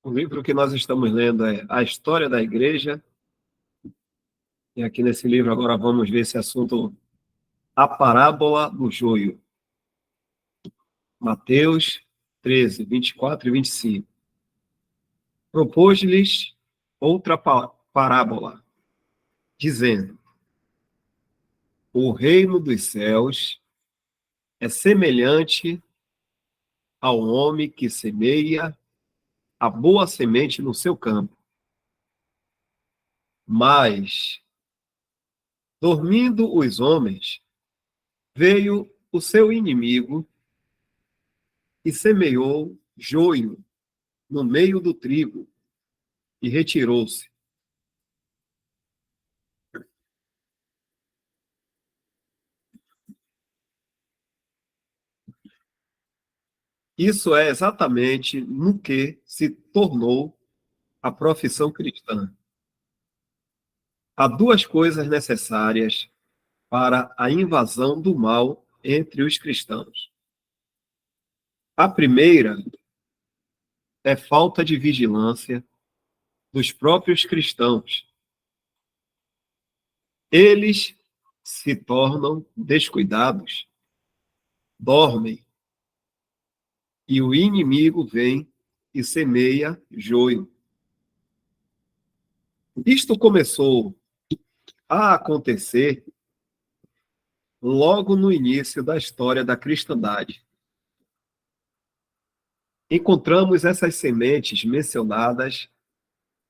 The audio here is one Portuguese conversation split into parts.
O livro que nós estamos lendo é A História da Igreja, e aqui nesse livro agora vamos ver esse assunto, a parábola do joio. Mateus 13, 24 e 25. Propôs-lhes outra parábola, dizendo: o reino dos céus é semelhante ao homem que semeia a boa semente no seu campo. Mas, dormindo os homens, veio o seu inimigo e semeou joio no meio do trigo e retirou-se. Isso é exatamente no que se tornou a profissão cristã. Há duas coisas necessárias para a invasão do mal entre os cristãos. A primeira é falta de vigilância dos próprios cristãos. Eles se tornam descuidados, dormem, e o inimigo vem e semeia joio. Isto começou a acontecer logo no início da história da cristandade. Encontramos essas sementes mencionadas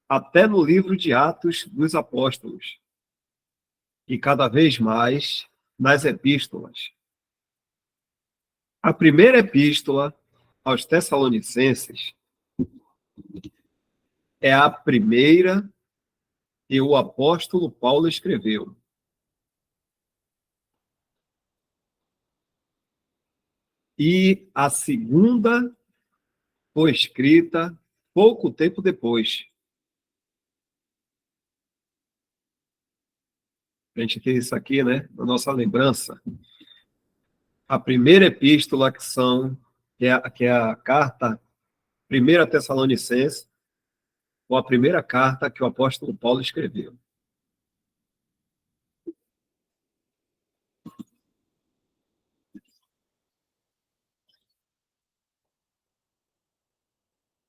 até no livro de Atos dos Apóstolos e cada vez mais nas epístolas. A primeira epístola aos Tessalonicenses é a primeira que o apóstolo Paulo escreveu. E a segunda foi escrita pouco tempo depois. A gente tem isso aqui, né, na nossa lembrança. A primeira epístola, que é a carta 1 Tessalonicenses, ou a primeira carta que o apóstolo Paulo escreveu.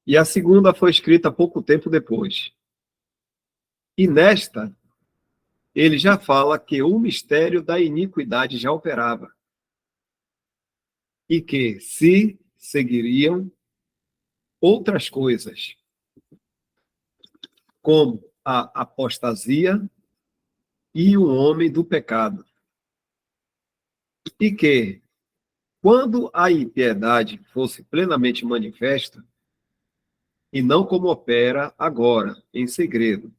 E a segunda foi escrita pouco tempo depois. E nesta, ele já fala que o mistério da iniquidade já operava. E que se seguiriam outras coisas, como a apostasia e o homem do pecado. E que, quando a impiedade fosse plenamente manifesta, e não como opera agora, em segredo,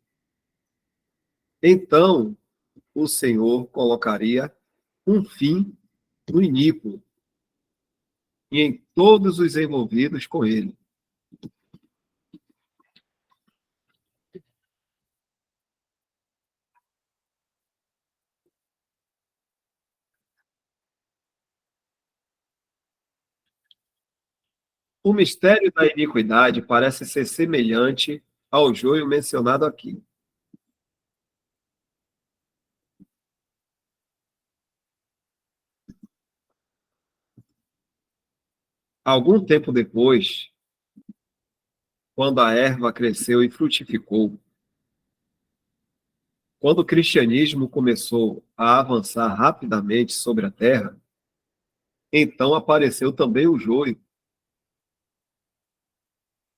então o Senhor colocaria um fim no iníquo e em todos os envolvidos com ele. O mistério da iniquidade parece ser semelhante ao joio mencionado aqui. Algum tempo depois, quando a erva cresceu e frutificou, quando o cristianismo começou a avançar rapidamente sobre a terra, então apareceu também o joio.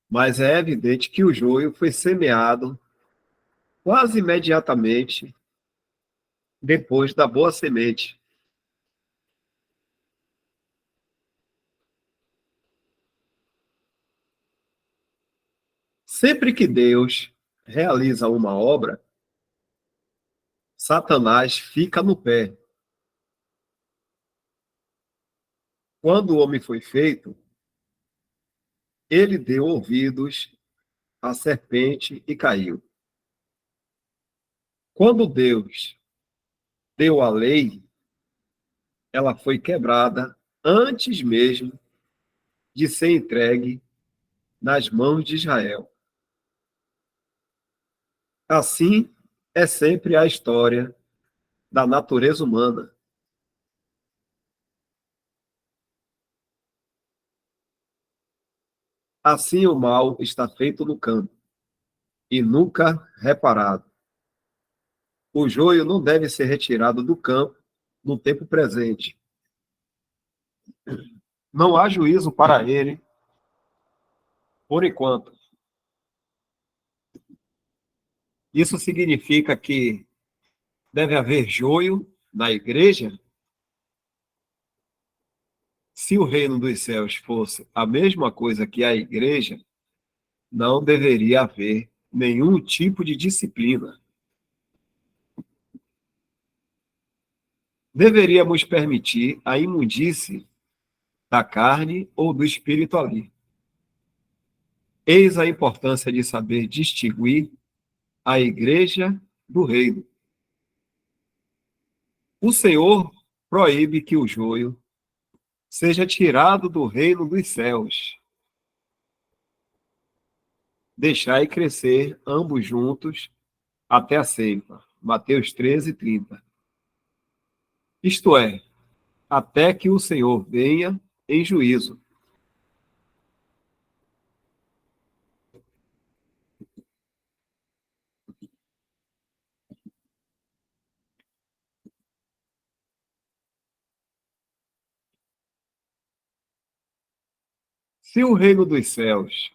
Mas é evidente que o joio foi semeado quase imediatamente depois da boa semente. Sempre que Deus realiza uma obra, Satanás fica no pé. Quando o homem foi feito, ele deu ouvidos à serpente e caiu. Quando Deus deu a lei, ela foi quebrada antes mesmo de ser entregue nas mãos de Israel. Assim é sempre a história da natureza humana. Assim o mal está feito no campo e nunca reparado. O joio não deve ser retirado do campo no tempo presente. Não há juízo para ele, por enquanto. Isso significa que deve haver joio na igreja? Se o reino dos céus fosse a mesma coisa que a igreja, não deveria haver nenhum tipo de disciplina. Deveríamos permitir a imundície da carne ou do espírito ali. Eis a importância de saber distinguir a igreja do reino. O Senhor proíbe que o joio seja tirado do reino dos céus. Deixai crescer ambos juntos até a ceifa. Mateus 13:30. Isto é, até que o Senhor venha em juízo. Se o reino dos céus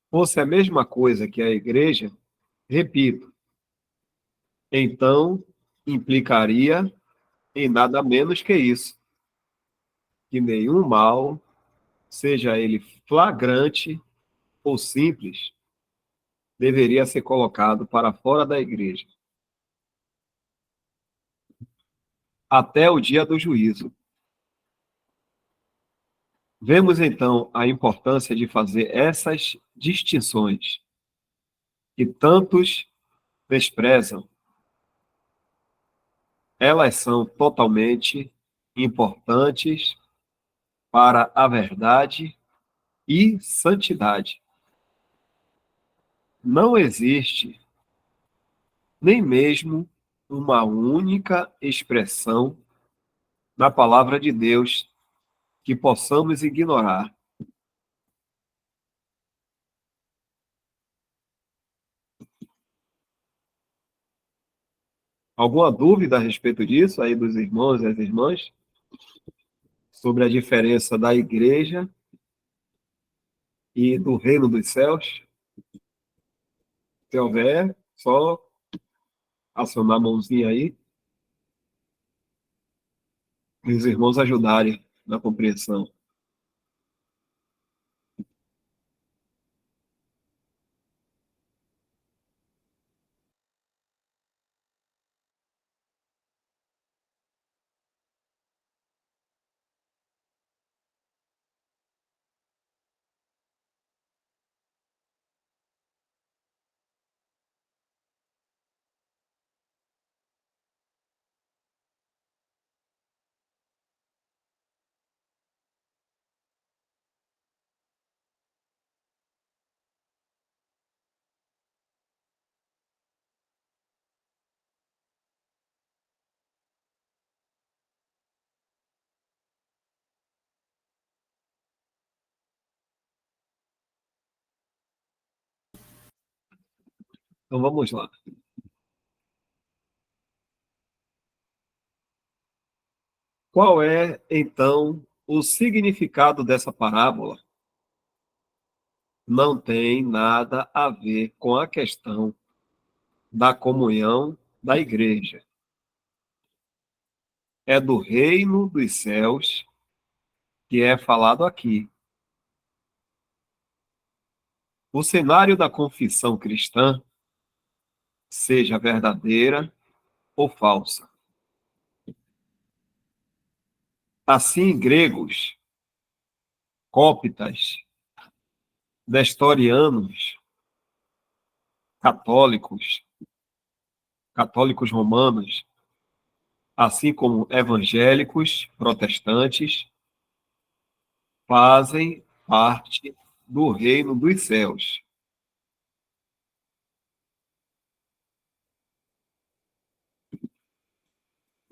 fosse a mesma coisa que a igreja, repito, então implicaria em nada menos que isso, que nenhum mal, seja ele flagrante ou simples, deveria ser colocado para fora da igreja, até o dia do juízo. Vemos então a importância de fazer essas distinções que tantos desprezam. Elas são totalmente importantes para a verdade e santidade. Não existe nem mesmo uma única expressão na palavra de Deus que possamos ignorar. Alguma dúvida a respeito disso aí dos irmãos e das irmãs? Sobre a diferença da igreja e do reino dos céus? Se houver, só acionar a mãozinha aí e os irmãos ajudarem na compreensão. Então vamos lá. Qual é, então, o significado dessa parábola? Não tem nada a ver com a questão da comunhão da igreja. É do reino dos céus que é falado aqui. O cenário da confissão cristã, seja verdadeira ou falsa. Assim, gregos, cóptas, nestorianos, católicos, católicos romanos, assim como evangélicos, protestantes, fazem parte do reino dos céus.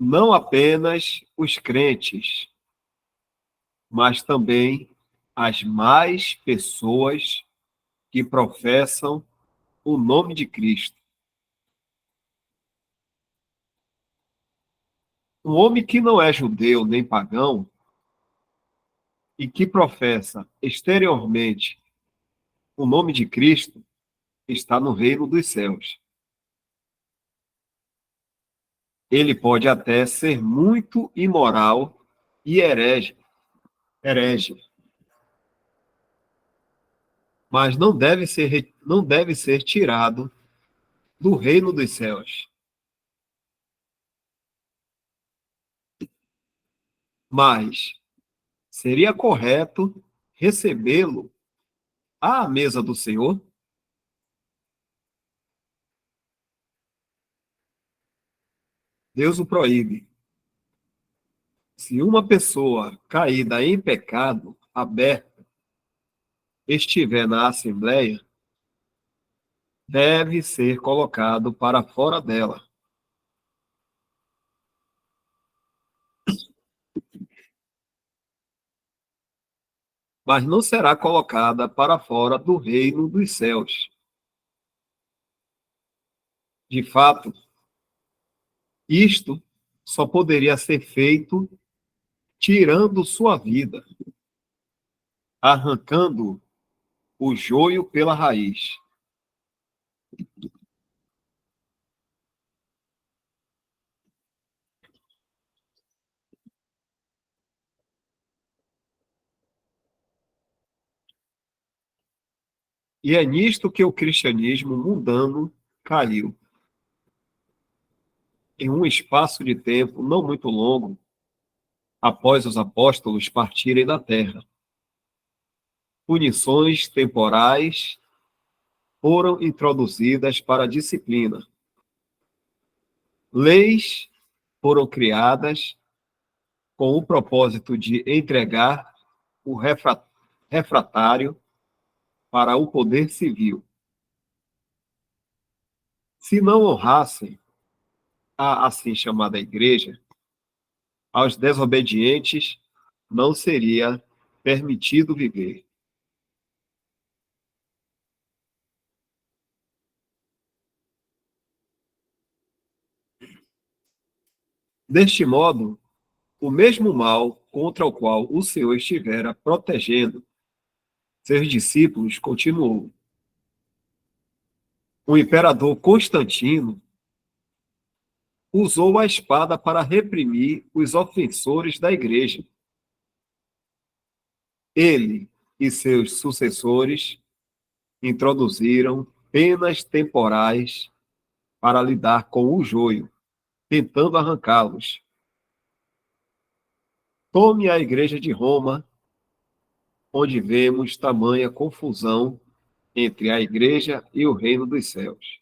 não apenas os crentes, mas também as mais pessoas que professam o nome de Cristo. Um homem que não é judeu nem pagão e que professa exteriormente o nome de Cristo está no reino dos céus. Ele pode até ser muito imoral e herege, mas não deve ser tirado do reino dos céus. Mas seria correto recebê-lo à mesa do Senhor? Deus o proíbe. Se uma pessoa caída em pecado aberto estiver na assembleia, deve ser colocado para fora dela, mas não será colocada para fora do reino dos céus. De fato, isto só poderia ser feito tirando sua vida, arrancando o joio pela raiz. E é nisto que o cristianismo mundano caiu. Em um espaço de tempo não muito longo, após os apóstolos partirem da terra, punições temporais foram introduzidas para a disciplina. Leis foram criadas com o propósito de entregar o refratário para o poder civil. Se não honrassem a assim chamada igreja, aos desobedientes não seria permitido viver. Deste modo, o mesmo mal contra o qual o Senhor estivera protegendo seus discípulos continuou. O imperador Constantino usou a espada para reprimir os ofensores da igreja. Ele e seus sucessores introduziram penas temporais para lidar com o joio, tentando arrancá-los. Tome a igreja de Roma, onde vemos tamanha confusão entre a igreja e o reino dos céus.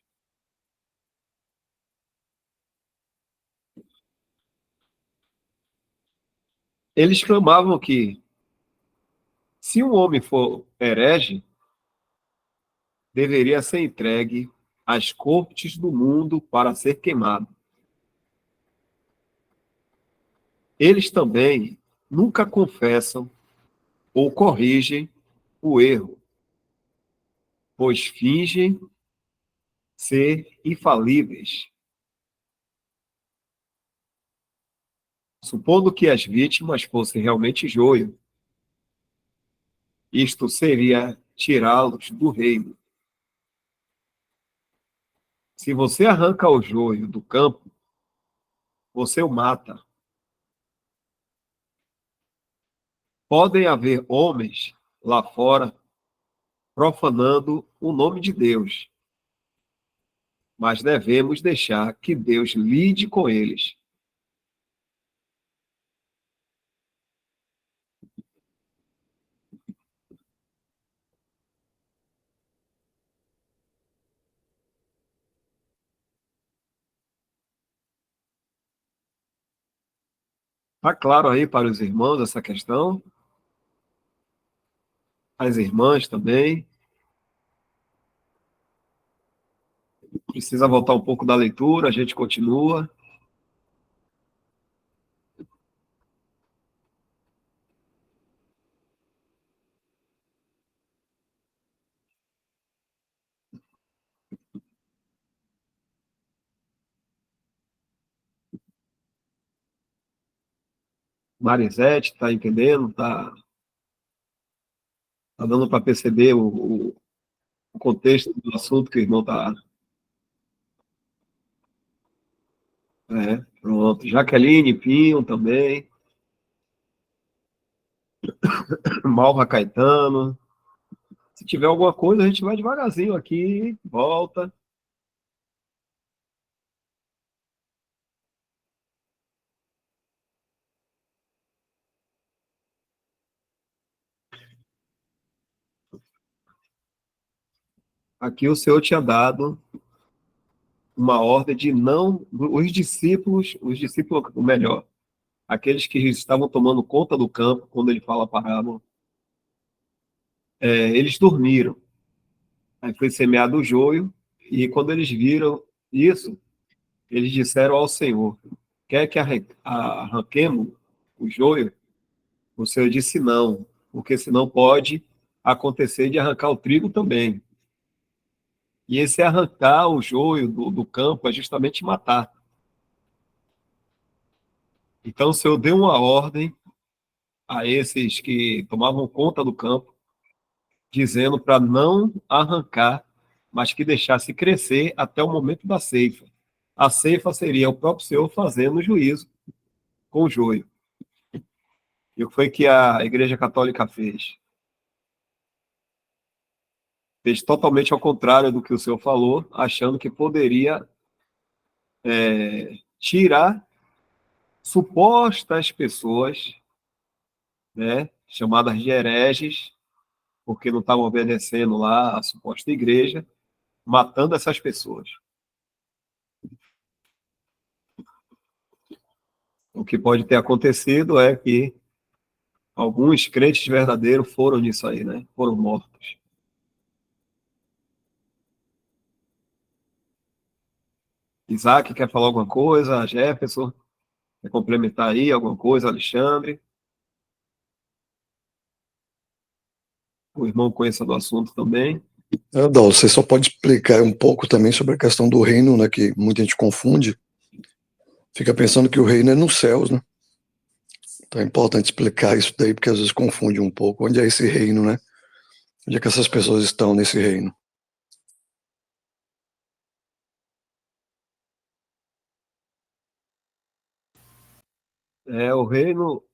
Eles clamavam que, se um homem for herege, deveria ser entregue às cortes do mundo para ser queimado. Eles também nunca confessam ou corrigem o erro, pois fingem ser infalíveis, supondo que as vítimas fossem realmente joio. Isto seria tirá-los do reino. Se você arranca o joio do campo, você o mata. Podem haver homens lá fora profanando o nome de Deus, mas devemos deixar que Deus lide com eles. Está claro aí para os irmãos essa questão? As irmãs também. Precisa voltar um pouco da leitura, a gente continua. Marisete, tá entendendo? Tá dando para perceber o contexto do assunto que o irmão tá. Pronto. Jaqueline, Pinho também. Malva Caetano. Se tiver alguma coisa, a gente vai devagarzinho aqui, volta. Aqui o Senhor tinha dado uma ordem de não. Os discípulos, o melhor, aqueles que estavam tomando conta do campo, quando ele fala a parábola, eles dormiram. Aí foi semeado o joio, e quando eles viram isso, eles disseram ao Senhor: quer que arranquemos o joio? O Senhor disse não, porque senão pode acontecer de arrancar o trigo também. E esse arrancar o joio do campo é justamente matar. Então o Senhor deu uma ordem a esses que tomavam conta do campo, dizendo para não arrancar, mas que deixasse crescer até o momento da ceifa. A ceifa seria o próprio Senhor fazendo o juízo com o joio. E o que foi que a Igreja Católica fez? Fez totalmente ao contrário do que o Senhor falou, achando que poderia tirar supostas pessoas, né, chamadas de hereges, porque não estavam obedecendo lá a suposta igreja, matando essas pessoas. O que pode ter acontecido é que alguns crentes verdadeiros foram nisso aí, né? Foram mortos. Isaac quer falar alguma coisa? Jefferson quer complementar aí alguma coisa? Alexandre? O irmão conheça do assunto também. Dal, você só pode explicar um pouco também sobre a questão do reino, né, que muita gente confunde, fica pensando que o reino é nos céus, né? Então é importante explicar isso daí, porque às vezes confunde um pouco. Onde é esse reino, né? Onde é que essas pessoas estão nesse reino?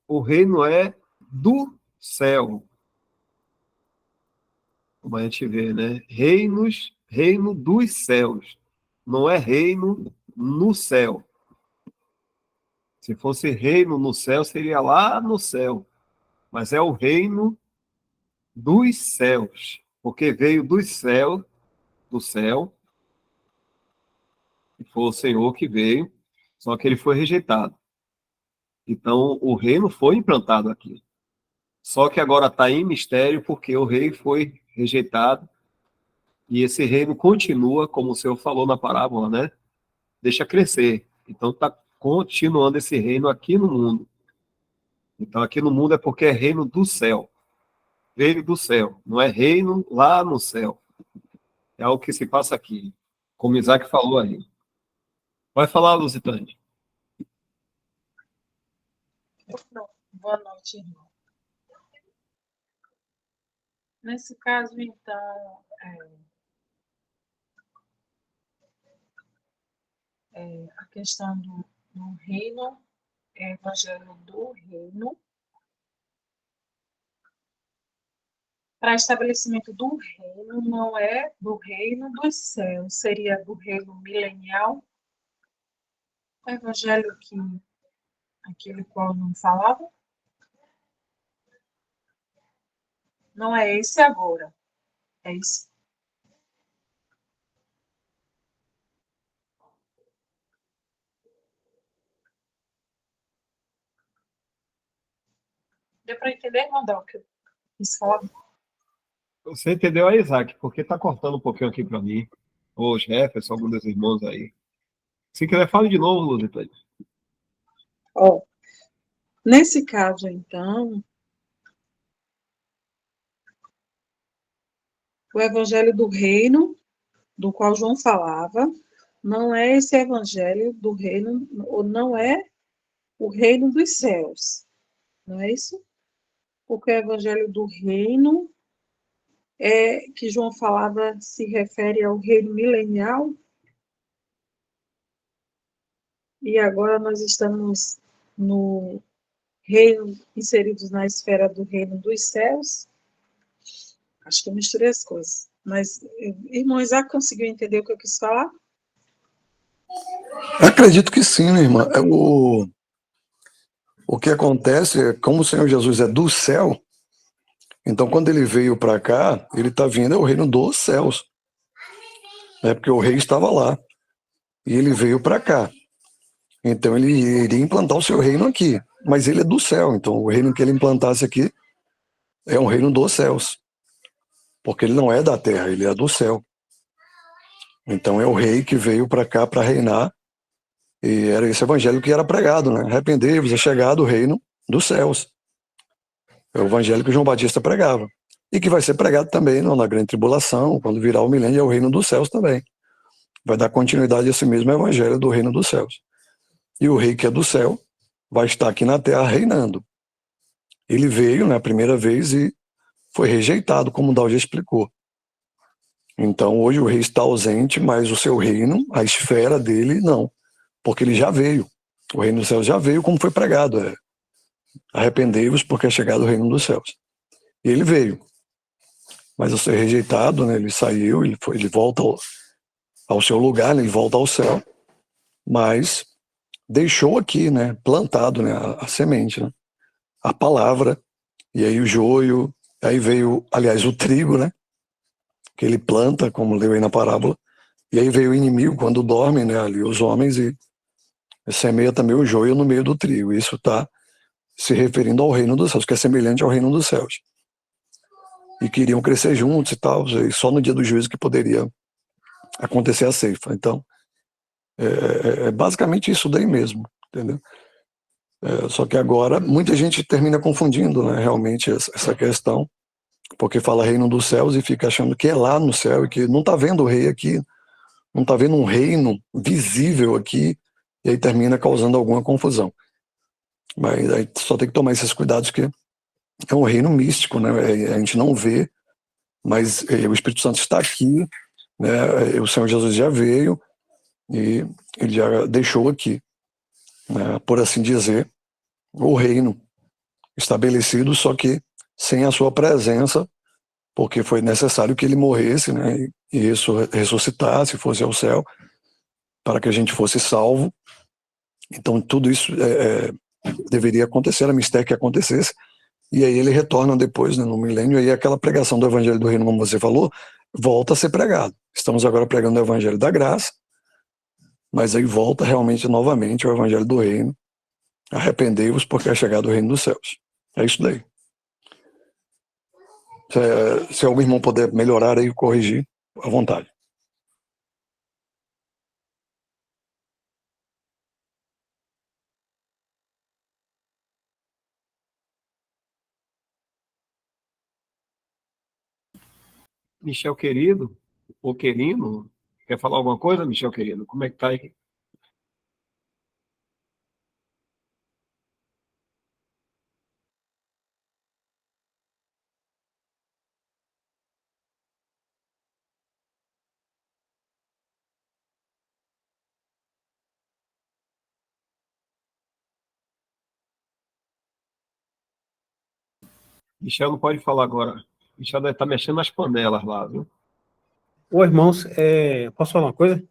O reino é do céu, como a gente vê, né? Reino dos céus. Não é reino no céu. Se fosse reino no céu, seria lá no céu. Mas é o reino dos céus. Porque veio do céu, e foi o Senhor que veio, só que ele foi rejeitado. Então, o reino foi implantado aqui. Só que agora está em mistério, porque o rei foi rejeitado, e esse reino continua, como o Senhor falou na parábola, né? Deixa crescer. Então, está continuando esse reino aqui no mundo. Então, aqui no mundo é porque é reino do céu. Veio do céu. Não é reino lá no céu. É o que se passa aqui. Como Isaac falou aí. Vai falar, Lusitane. Boa noite, irmão. Nesse caso, então, a questão do reino, evangelho do reino, para estabelecimento do reino, não é do reino dos céus, seria do reino milenial, o evangelho que aquele qual não falava, não é esse agora, é esse. Deu para entender, irmão Dal, que eu quis falar? Você entendeu aí, Isaac? Porque está cortando um pouquinho aqui para mim. Ou Jefferson, algum dos irmãos aí. Se quiser, fale de novo, Lusitane. Ó, nesse caso, então, o evangelho do reino, do qual João falava, não é esse evangelho do reino, ou não é o reino dos céus. não é isso? Porque o evangelho do reino que João falava se refere ao reino milenial, e agora nós estamos no reino, inseridos na esfera do reino dos céus. Acho que eu misturei as coisas. Mas, irmão Isaac conseguiu entender o que eu quis falar? Acredito que sim, minha irmã. O que acontece é, como o Senhor Jesus é do céu, então quando ele veio para cá, ele está vindo ao reino dos céus. Porque o rei estava lá e ele veio para cá. Então ele iria implantar o seu reino aqui, mas ele é do céu, então o reino que ele implantasse aqui é um reino dos céus, porque ele não é da terra, ele é do céu. Então é o rei que veio para cá para reinar, e era esse evangelho que era pregado, né? Arrependei-vos, é chegado o reino dos céus. É o evangelho que João Batista pregava. E que vai ser pregado também na grande tribulação, quando virar o milênio, é o reino dos céus também. Vai dar continuidade a esse mesmo evangelho do reino dos céus. E o rei que é do céu vai estar aqui na terra reinando. Ele veio, né, a primeira vez e foi rejeitado, como o Dal já explicou. Então, hoje o rei está ausente, mas o seu reino, a esfera dele, não. Porque ele já veio. O reino dos céus já veio, como foi pregado. Arrependei-vos, porque é chegado o reino dos céus. E ele veio. Mas ao ser rejeitado, né, ele saiu, ele volta ao seu lugar, né, ele volta ao céu. Mas deixou aqui, né, plantado, né, a semente, né, a palavra. E aí o joio, aí veio, aliás, o trigo, né, que ele planta, como leu aí na parábola, e aí veio o inimigo quando dorme, né, ali os homens, e semeia também o joio no meio do trigo. Isso está se referindo ao reino dos céus, que é semelhante ao reino dos céus. E queriam crescer juntos e tal, e só no dia do juízo que poderia acontecer a ceifa. Então, é basicamente isso daí mesmo, entendeu? Só que agora muita gente termina confundindo, né, realmente essa questão, porque fala reino dos céus e fica achando que é lá no céu e que não está vendo o rei aqui, não está vendo um reino visível aqui, e aí termina causando alguma confusão. Mas aí só tem que tomar esses cuidados, que é um reino místico, né? A gente não vê, mas o Espírito Santo está aqui, né? O Senhor Jesus já veio e ele já deixou aqui, né, por assim dizer, o reino estabelecido, só que sem a sua presença, porque foi necessário que ele morresse, né, e ressuscitasse, fosse ao céu, para que a gente fosse salvo. Então tudo isso deveria acontecer, era mistério que acontecesse, e aí ele retorna depois, né, no milênio, e aí aquela pregação do evangelho do reino, como você falou, volta a ser pregado. Estamos agora pregando o evangelho da graça, mas aí volta realmente novamente o evangelho do reino. Arrependei-vos, porque é chegado o reino dos céus. É isso daí. Se algum irmão puder melhorar aí, corrigir, à vontade. Michel querido, ou querido, quer falar alguma coisa, Michel querido? Como é que tá aí? Michel não pode falar agora. Michel deve estar mexendo nas panelas lá, viu? Ô, irmãos, posso falar uma coisa?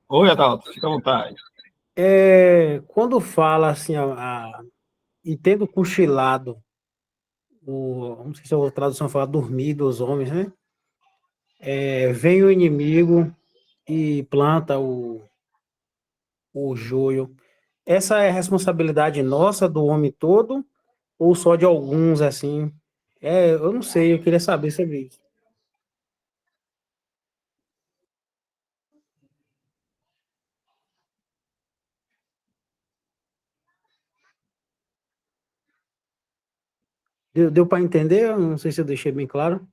Oi, Adalto, fica à vontade. Quando fala assim, e tendo cochilado, não sei se a tradução fala dormido os homens, né? Vem o inimigo e planta o joio. Essa é responsabilidade nossa, do homem todo, ou só de alguns, assim? Eu não sei, eu queria saber sobre isso. Deu para entender? Eu não sei se eu deixei bem claro.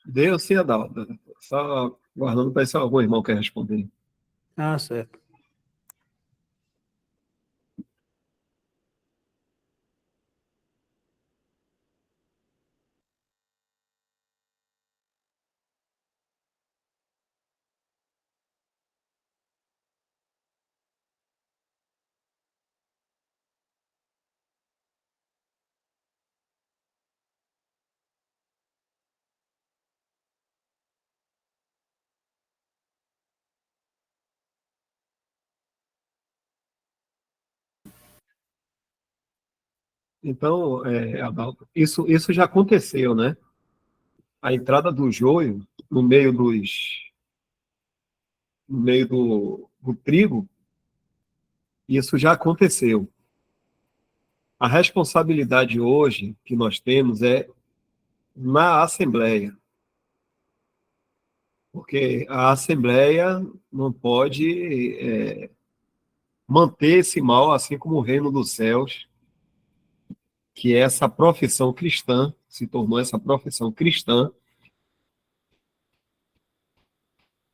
Deu sim, Adalto. Só guardando para ver se algum irmão quer responder. Ah, certo. Então, Adalto, isso já aconteceu, né? A entrada do joio no meio do trigo, isso já aconteceu. A responsabilidade hoje que nós temos é na Assembleia, porque a Assembleia não pode manter esse mal, assim como o reino dos céus, que é essa profissão cristã, se tornou essa profissão cristã.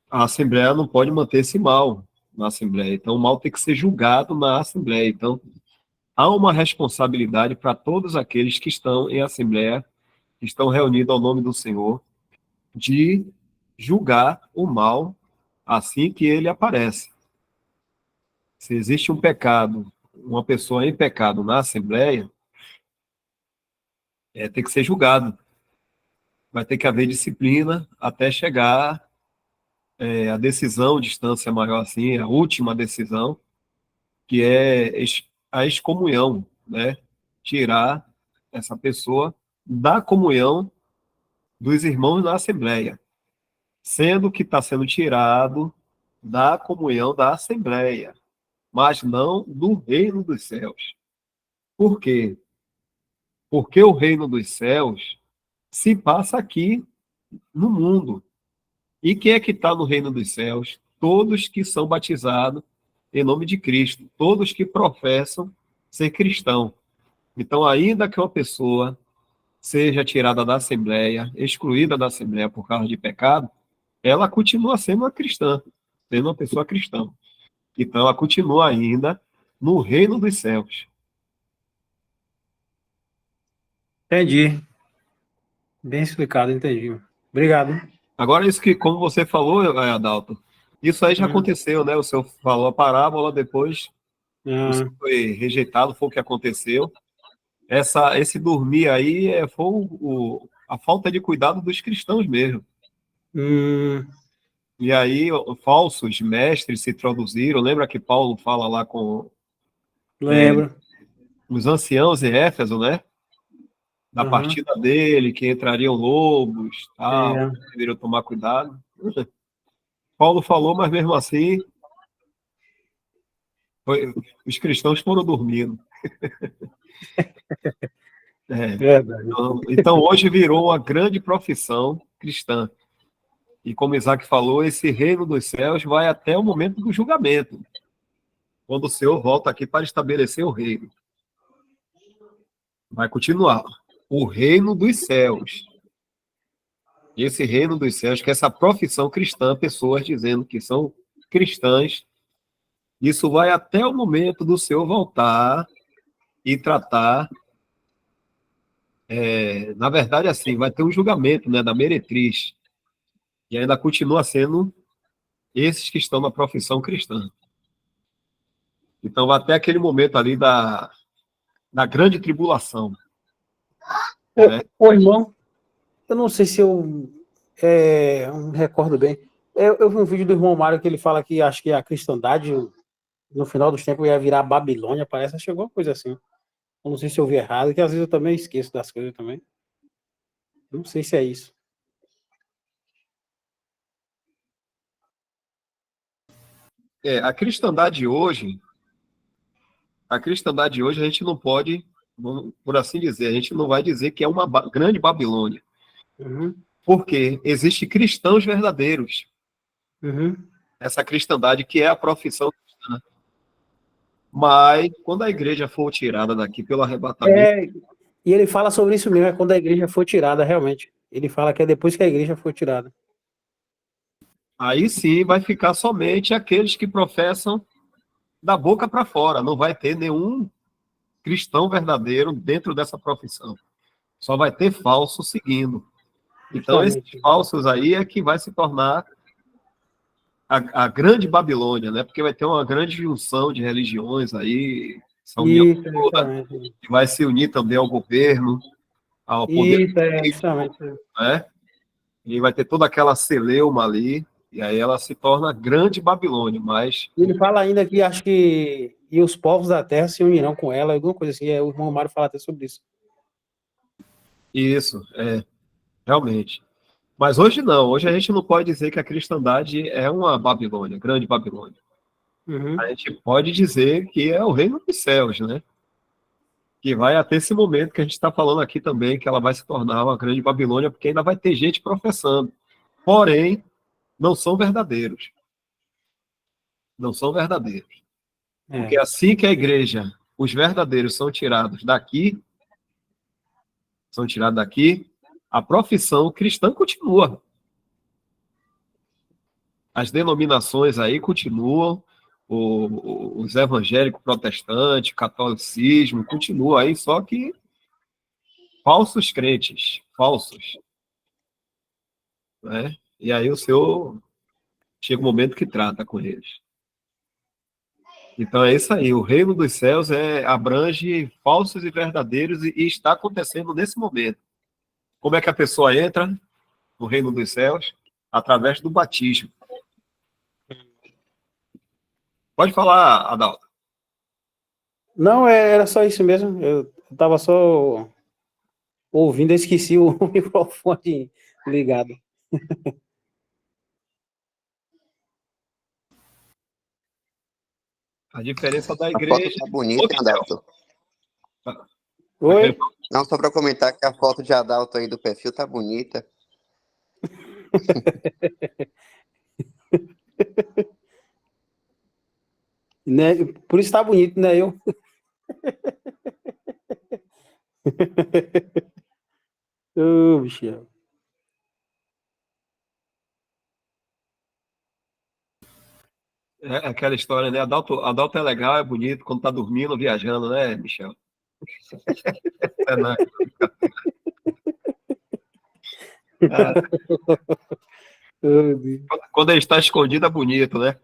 A Assembleia não pode manter esse mal na Assembleia. Então, o mal tem que ser julgado na Assembleia. Então, há uma responsabilidade para todos aqueles que estão em Assembleia, que estão reunidos ao nome do Senhor, de julgar o mal assim que ele aparece. Se existe um pecado, uma pessoa em pecado na Assembleia, tem que ser julgado. Vai ter que haver disciplina até chegar a decisão, distância maior assim, a última decisão, que é a excomunhão, né? Tirar essa pessoa da comunhão dos irmãos da Assembleia, sendo que está sendo tirado da comunhão da Assembleia, mas não do reino dos céus. Por quê? Porque o reino dos céus se passa aqui no mundo. E quem é que está no reino dos céus? Todos que são batizados em nome de Cristo, todos que professam ser cristão. Então, ainda que uma pessoa seja tirada da Assembleia, excluída da Assembleia por causa de pecado, ela continua sendo uma cristã, sendo uma pessoa cristã. Então, ela continua ainda no reino dos céus. Entendi. Bem explicado, entendi. Obrigado. Agora, isso que, como você falou, Adalto, isso aí já aconteceu, né? O senhor falou a parábola, depois o senhor foi rejeitado, foi o que aconteceu. Esse dormir aí foi a falta de cuidado dos cristãos mesmo. E aí, falsos mestres se introduziram. Lembra que Paulo fala lá com Lembro. os anciãos em Éfeso, né? Da partida dele, que entrariam lobos, tal, deveriam tomar cuidado. Paulo falou, mas mesmo assim, os cristãos foram dormindo. Então, hoje virou uma grande profissão cristã. E como Isaac falou, esse reino dos céus vai até o momento do julgamento, quando o Senhor volta aqui para estabelecer o reino. Vai continuar. O reino dos céus. E esse reino dos céus, que é essa profissão cristã, pessoas dizendo que são cristãs, isso vai até o momento do Senhor voltar e tratar. Na verdade, assim, vai ter um julgamento, né, da meretriz. E ainda continua sendo esses que estão na profissão cristã. Então, vai até aquele momento ali da grande tribulação. Ô, irmão, eu não sei se eu não me recordo bem. Eu vi um vídeo do irmão Mário que ele fala que acho que a cristandade, no final dos tempos, ia virar Babilônia, parece que chegou uma coisa assim. Eu não sei se eu vi errado, que às vezes eu também esqueço das coisas também. Não sei se é isso. A cristandade hoje a gente não pode, por assim dizer, a gente não vai dizer que é uma grande Babilônia. Porque existem cristãos verdadeiros. Essa cristandade que é a profissão cristã. Mas, quando a igreja for tirada daqui pelo arrebatamento... E ele fala sobre isso mesmo, é quando a igreja for tirada, realmente. Ele fala que é depois que a igreja for tirada. Aí sim vai ficar somente aqueles que professam da boca para fora. Não vai ter nenhum cristão verdadeiro dentro dessa profissão. Só vai ter falso seguindo. Então, esses falsos aí é que vai se tornar a grande Babilônia, né? Porque vai ter uma grande junção de religiões aí, essa união toda, que vai se unir também ao governo, ao poder político, né? E vai ter toda aquela celeuma ali, e aí ela se torna a grande Babilônia, mas... Ele fala ainda que acho que e os povos da terra se unirão com ela, alguma coisa assim. O irmão Mário fala até sobre isso. Isso, realmente. Mas hoje não, hoje a gente não pode dizer que a cristandade é uma Babilônia, grande Babilônia. Uhum. A gente pode dizer que é o reino dos céus, né? Que vai até esse momento que a gente está falando aqui também, que ela vai se tornar uma grande Babilônia, porque ainda vai ter gente professando. Porém, não são verdadeiros. Não são verdadeiros. Porque assim que a igreja, os verdadeiros são tirados daqui, a profissão cristã continua. As denominações aí continuam, os evangélicos protestantes, catolicismo, continua aí, só que falsos crentes, falsos, né? E aí o Senhor chega um momento que trata com eles. Então é isso aí, o reino dos céus abrange falsos e verdadeiros e está acontecendo nesse momento. Como é que a pessoa entra no reino dos céus? Através do batismo. Pode falar, Adalto. Não, era só isso mesmo. Eu estava só ouvindo, eu esqueci o microfone ligado. A diferença da A foto igreja... tá bonita, hein, Adalto? Oi? Não, só para comentar que a foto de Adalto aí do perfil tá bonita. Né? Por isso tá bonito, né? Eu. Ô, bicho. É aquela história, né? Adalto é legal, é bonito quando tá dormindo, viajando, né, Michel? Não. Quando ele está escondido, é bonito, né?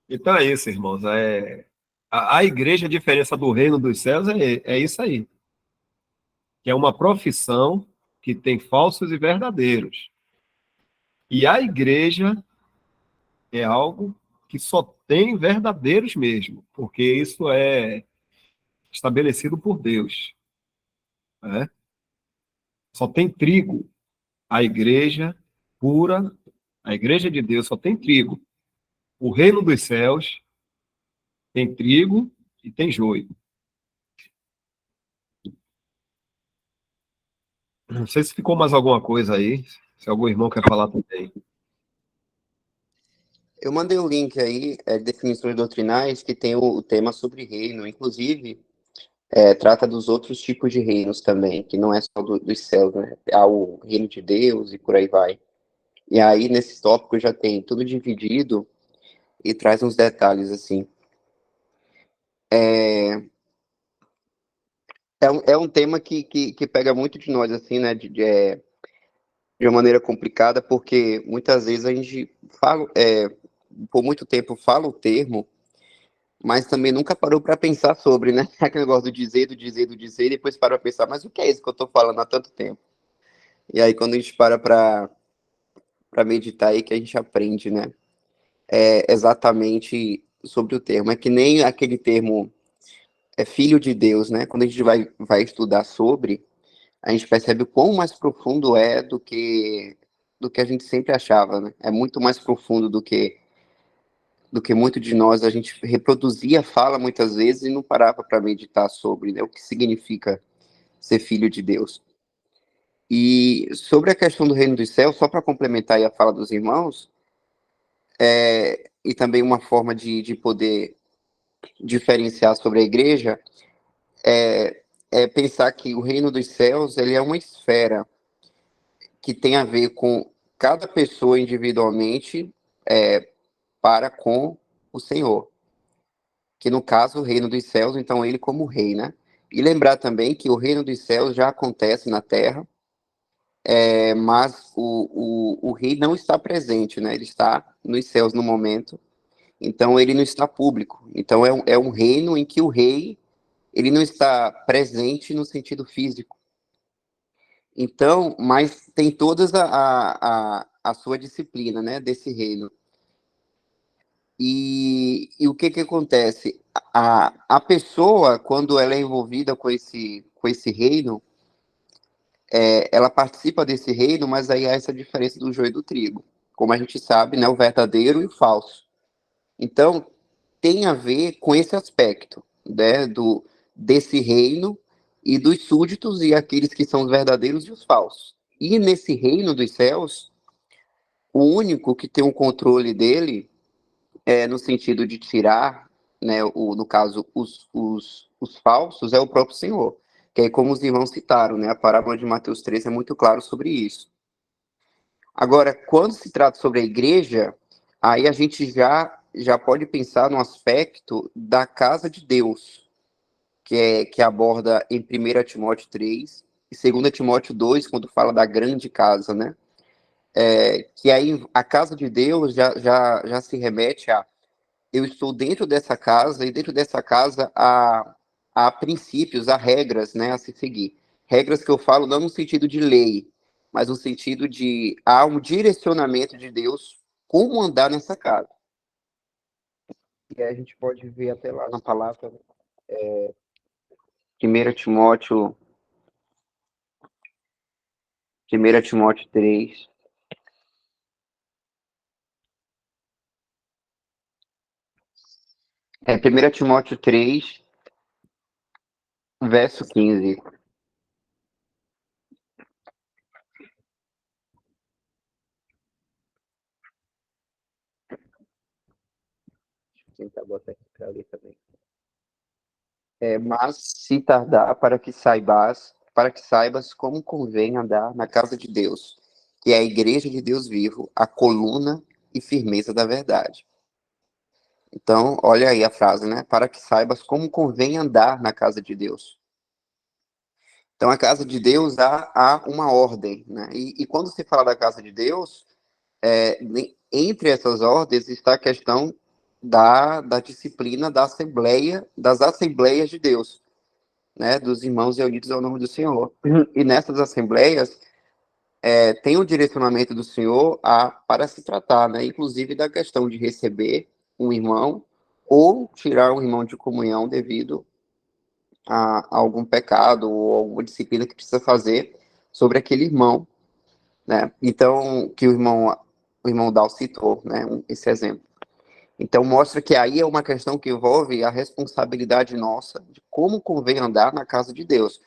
Então é isso, irmãos. A igreja, a diferença do reino dos céus é isso aí. Que é uma profissão que tem falsos e verdadeiros. E a igreja é algo que só tem verdadeiros mesmo, porque isso é estabelecido por Deus, né? Só tem trigo. A igreja pura, a igreja de Deus só tem trigo. O reino dos céus tem trigo e tem joio. Não sei se ficou mais alguma coisa aí, se algum irmão quer falar também. Eu mandei o link aí, definições doutrinais, que tem o tema sobre reino. Inclusive, trata dos outros tipos de reinos também, que não é só dos céus, né? Há o reino de Deus e por aí vai. E aí, nesse tópico, já tem tudo dividido e traz uns detalhes, assim. É um tema que pega muito de nós, assim, né? De uma maneira complicada, porque muitas vezes a gente fala, por muito tempo fala o termo, mas também nunca parou para pensar sobre, né? Aquele negócio do dizer, do dizer, do dizer, e depois para pensar, mas o que é isso que eu estou falando há tanto tempo? E aí, quando a gente para meditar, aí que a gente aprende, né? Exatamente sobre o termo. É que nem aquele termo filho de Deus, né? Quando a gente vai estudar sobre, a gente percebe o quão mais profundo é do que a gente sempre achava, né? É muito mais profundo do que muito de nós, a gente reproduzia a fala muitas vezes e não parava para meditar sobre, né, o que significa ser filho de Deus. E sobre a questão do reino dos céus, só para complementar aí a fala dos irmãos, e também uma forma de poder diferenciar sobre a igreja, é pensar que o reino dos céus ele é uma esfera que tem a ver com cada pessoa individualmente para com o Senhor, que no caso o reino dos céus, então ele como rei, né? E lembrar também que o reino dos céus já acontece na terra, mas o rei não está presente, né? Ele está nos céus no momento, então ele não está público. Então é um reino em que o rei ele não está presente no sentido físico. Então, mas tem todas a sua disciplina, né? Desse reino. E o que que acontece? A pessoa, quando ela é envolvida com esse reino, ela participa desse reino, mas aí há essa diferença do joio e do trigo. Como a gente sabe, né, o verdadeiro e o falso. Então, tem a ver com esse aspecto, né, desse reino e dos súditos e aqueles que são os verdadeiros e os falsos. E nesse reino dos céus, o único que tem o controle dele no sentido de tirar, né, no caso, os falsos, é o próprio Senhor. Que aí, como os irmãos citaram, né, a parábola de Mateus 13 é muito claro sobre isso. Agora, quando se trata sobre a igreja, aí a gente já pode pensar no aspecto da casa de Deus, que aborda em 1 Timóteo 3 e 2 Timóteo 2, quando fala da grande casa, né? Que aí a casa de Deus já se remete a eu estou dentro dessa casa e dentro dessa casa há princípios, há regras, né, a se seguir. Regras que eu falo não no sentido de lei, mas no sentido de há um direcionamento de Deus como andar nessa casa. E aí a gente pode ver até lá na palavra 1 Timóteo, 1 Timóteo 3. É 1 Timóteo 3, verso 15. Deixa eu tentar botar aqui para ler também. Mas se tardar para que saibas como convém andar na casa de Deus, que é a igreja de Deus vivo, a coluna e firmeza da verdade. Então, olha aí a frase, né? Para que saibas como convém andar na casa de Deus. Então, a casa de Deus há uma ordem, né? E quando se fala da casa de Deus, entre essas ordens está a questão da disciplina da assembleia, das assembleias de Deus, né, dos irmãos reunidos ao nome do Senhor. E nessas assembleias tem o direcionamento do Senhor para se tratar, né, inclusive da questão de receber um irmão ou tirar um irmão de comunhão devido a algum pecado ou alguma disciplina que precisa fazer sobre aquele irmão, né? Então, que o irmão Dal citou, né, esse exemplo. Então, mostra que aí é uma questão que envolve a responsabilidade nossa de como convém andar na casa de Deus.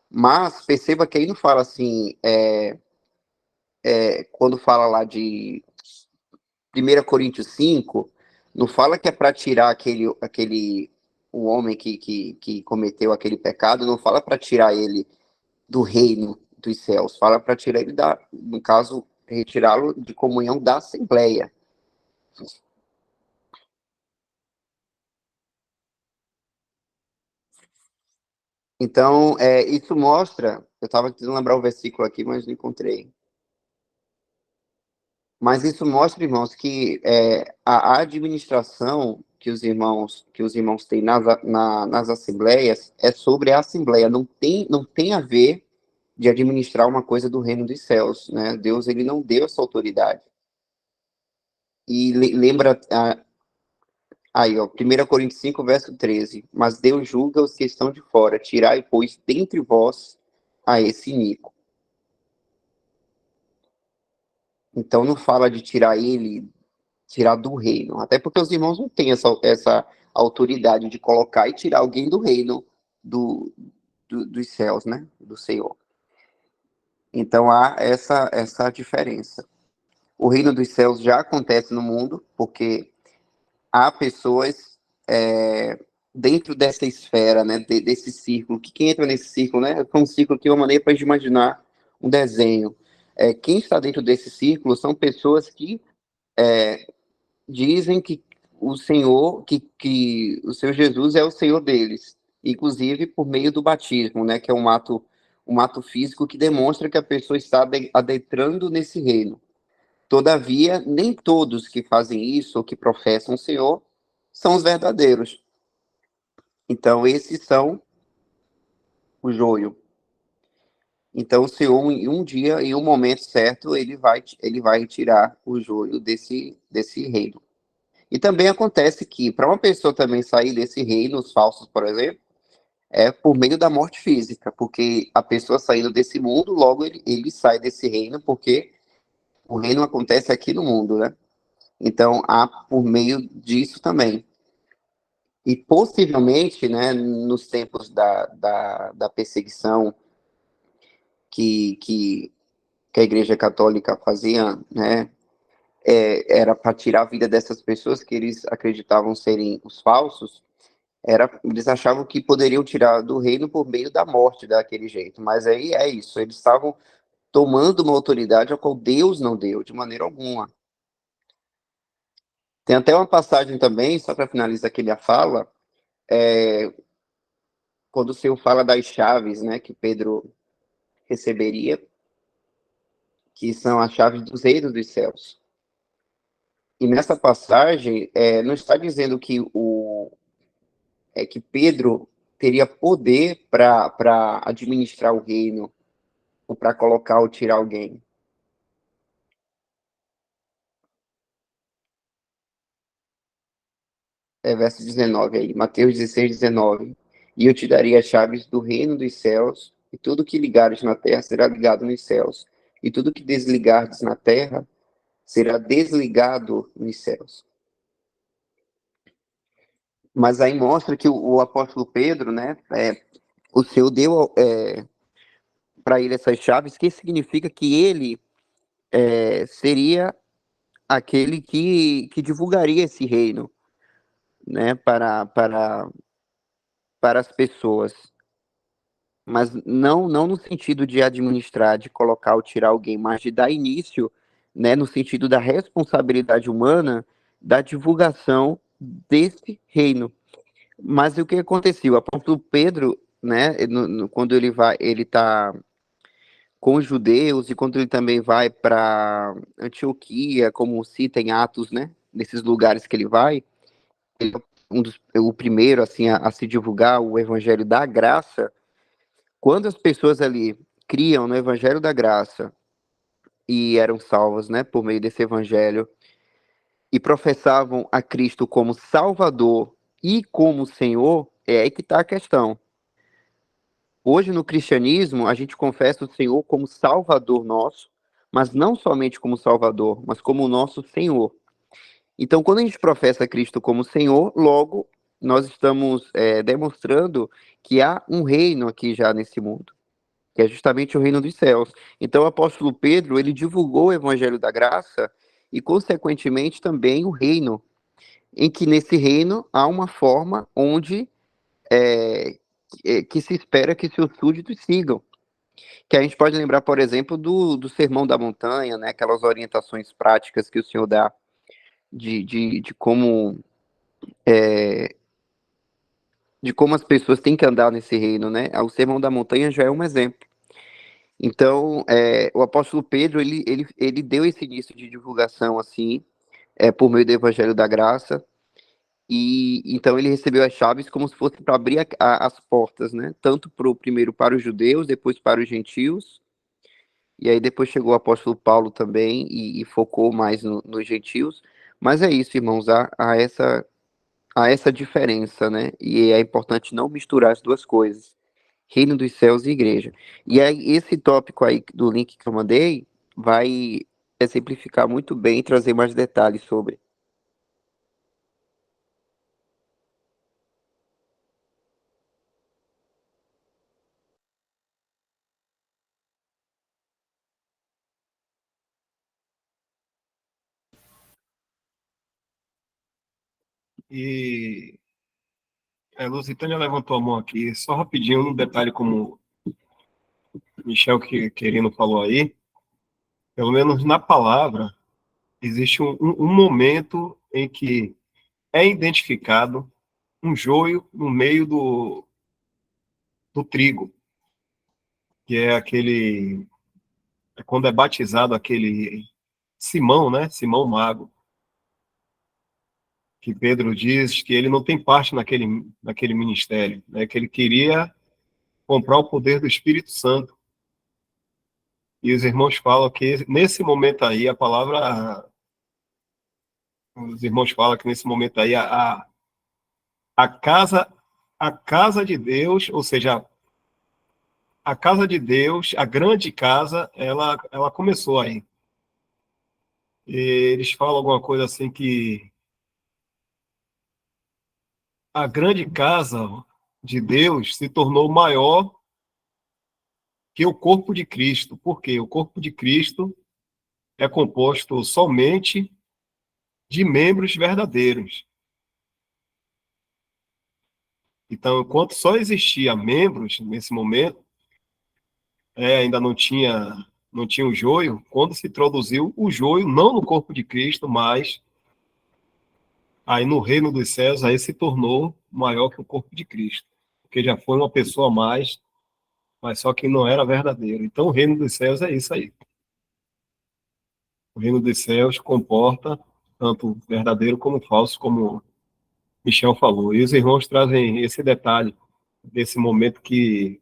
Mas perceba que aí não fala assim, quando fala lá de 1 Coríntios 5, não fala que é para tirar o homem que cometeu aquele pecado, não fala para tirar ele do reino dos céus, fala para tirar ele no caso, retirá-lo de comunhão da assembleia. Então, isso mostra, eu estava tentando lembrar o versículo aqui, mas não encontrei. Mas isso mostra, irmãos, que a administração que os irmãos têm nas assembleias é sobre a assembleia, não tem a ver de administrar uma coisa do reino dos céus, né? Deus, ele não deu essa autoridade. E lembra aí, ó, 1 Coríntios 5, verso 13, mas Deus julga os que estão de fora, tirai, pois, dentre vós a esse iníquo. Então não fala de tirar do reino, até porque os irmãos não têm essa autoridade de colocar e tirar alguém do reino dos céus, né, do Senhor. Então há essa diferença. O reino dos céus já acontece no mundo, porque há pessoas dentro dessa esfera, né, desse círculo, que quem entra nesse círculo, né, foi um círculo que é uma maneira para a gente imaginar um desenho. Quem está dentro desse círculo são pessoas que dizem que o Senhor, que o Senhor Jesus é o Senhor deles, inclusive por meio do batismo, né, que é um ato físico que demonstra que a pessoa está adentrando nesse reino. Todavia, nem todos que fazem isso ou que professam o Senhor são os verdadeiros. Então, esses são o joio. Então, o Senhor, em um dia, em um momento certo, ele vai retirar o joio desse reino. E também acontece que, para uma pessoa também sair desse reino, os falsos, por exemplo, é por meio da morte física, porque a pessoa saindo desse mundo, logo ele sai desse reino, porque o reino acontece aqui no mundo, né? Então, há por meio disso também. E possivelmente, né, nos tempos da perseguição que, que a Igreja Católica fazia, né, era para tirar a vida dessas pessoas que eles acreditavam serem os falsos, eles achavam que poderiam tirar do reino por meio da morte daquele jeito. Mas aí é isso, eles estavam tomando uma autoridade a qual Deus não deu, de maneira alguma. Tem até uma passagem também, só para finalizar aqui a fala, quando o Senhor fala das chaves, né, que Pedro receberia, que são as chaves dos reinos dos céus. E nessa passagem, não está dizendo que Pedro teria poder para administrar o reino, ou para colocar ou tirar alguém. Verso 19 aí, Mateus 16, 19. E eu te darei as chaves do reino dos céus, e tudo que ligares na terra será ligado nos céus, e tudo que desligardes na terra será desligado nos céus. Mas aí mostra que o apóstolo Pedro, né, o Senhor deu para ele essas chaves, que significa que ele seria aquele que divulgaria esse reino, né, para as pessoas. Mas não no sentido de administrar, de colocar ou tirar alguém, mas de dar início, né, no sentido da responsabilidade humana da divulgação desse reino. Mas o que aconteceu? O apóstolo Pedro, né, quando ele está com os judeus e quando ele também vai para Antioquia, como cita em Atos, né, nesses lugares que ele vai, ele é o primeiro assim a se divulgar o evangelho da graça. Quando as pessoas ali criam no evangelho da graça e eram salvas, né, por meio desse evangelho e professavam a Cristo como Salvador e como Senhor, é aí que está a questão. Hoje no cristianismo, a gente confessa o Senhor como Salvador nosso, mas não somente como Salvador, mas como o nosso Senhor. Então, quando a gente professa Cristo como Senhor, logo nós estamos demonstrando que há um reino aqui já nesse mundo, que é justamente o reino dos céus. Então, o apóstolo Pedro, ele divulgou o evangelho da graça e, consequentemente, também o reino, em que nesse reino há uma forma onde que se espera que seus súditos sigam. Que a gente pode lembrar, por exemplo, do Sermão da Montanha, né? Aquelas orientações práticas que o Senhor dá de como de como as pessoas têm que andar nesse reino, né? O Sermão da Montanha já é um exemplo. Então, o apóstolo Pedro, ele deu esse início de divulgação, assim, por meio do Evangelho da Graça, e então ele recebeu as chaves como se fosse para abrir as portas, né? Tanto primeiro para os judeus, depois para os gentios, e aí depois chegou o apóstolo Paulo também e focou mais nos gentios. Mas é isso, irmãos, há essa diferença, né? E é importante não misturar as duas coisas, reino dos céus e igreja. E aí esse tópico aí do link que eu mandei vai exemplificar muito bem e trazer mais detalhes sobre. E a Lusitânia levantou a mão aqui, só rapidinho, um detalhe como o Michel Querino falou aí, pelo menos na palavra, existe um momento em que é identificado um joio no meio do trigo, que é quando é batizado aquele Simão, né? Simão Mago, que Pedro diz que ele não tem parte naquele ministério, né? Que ele queria comprar o poder do Espírito Santo. E os irmãos falam que nesse momento aí a palavra Os irmãos falam que nesse momento aí a casa, a casa de Deus, ou seja, a casa de Deus, a grande casa, ela começou aí. E eles falam alguma coisa assim que a grande casa de Deus se tornou maior que o corpo de Cristo. Por quê? O corpo de Cristo é composto somente de membros verdadeiros. Então, enquanto só existia membros nesse momento, ainda não tinha o joio, quando se introduziu o joio, não no corpo de Cristo, mas aí no reino dos céus, aí se tornou maior que o corpo de Cristo, porque já foi uma pessoa a mais, mas só que não era verdadeiro. Então, o reino dos céus é isso aí. O reino dos céus comporta tanto verdadeiro como falso, como Michel falou. E os irmãos trazem esse detalhe desse momento que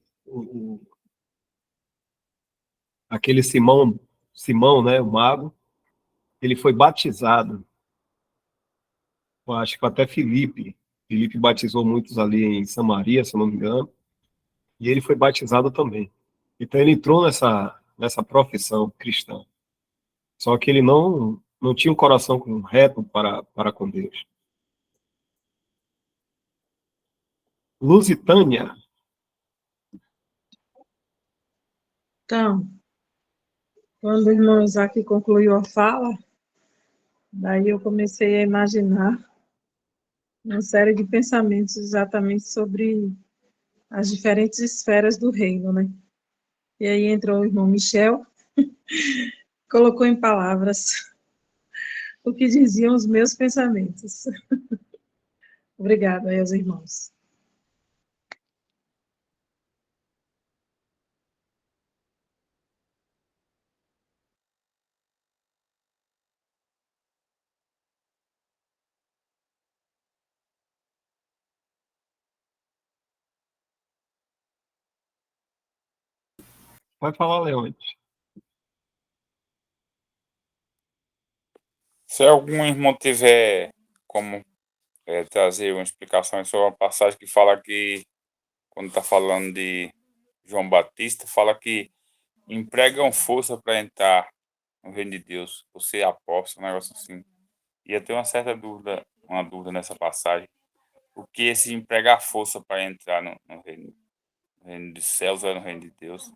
aquele Simão, né, o mago, ele foi batizado. Eu acho que até Filipe. Filipe batizou muitos ali em Samaria, se eu não me engano, e ele foi batizado também. Então ele entrou nessa profissão cristã. Só que ele não tinha um coração reto para com Deus. Lusitânia. Então, quando o irmão Isaac concluiu a fala, daí eu comecei a imaginar uma série de pensamentos exatamente sobre as diferentes esferas do reino, né? E aí entrou o irmão Michel, colocou em palavras o que diziam os meus pensamentos. Obrigada aí aos irmãos. Vai falar, Leôncio. Se algum irmão tiver como trazer uma explicação sobre uma passagem que fala que, quando está falando de João Batista, fala que empregam força para entrar no reino de Deus, você apóstolo, um negócio assim. E eu tenho uma dúvida nessa passagem. O que esse empregar força para entrar no reino dos céus ou no reino de Deus?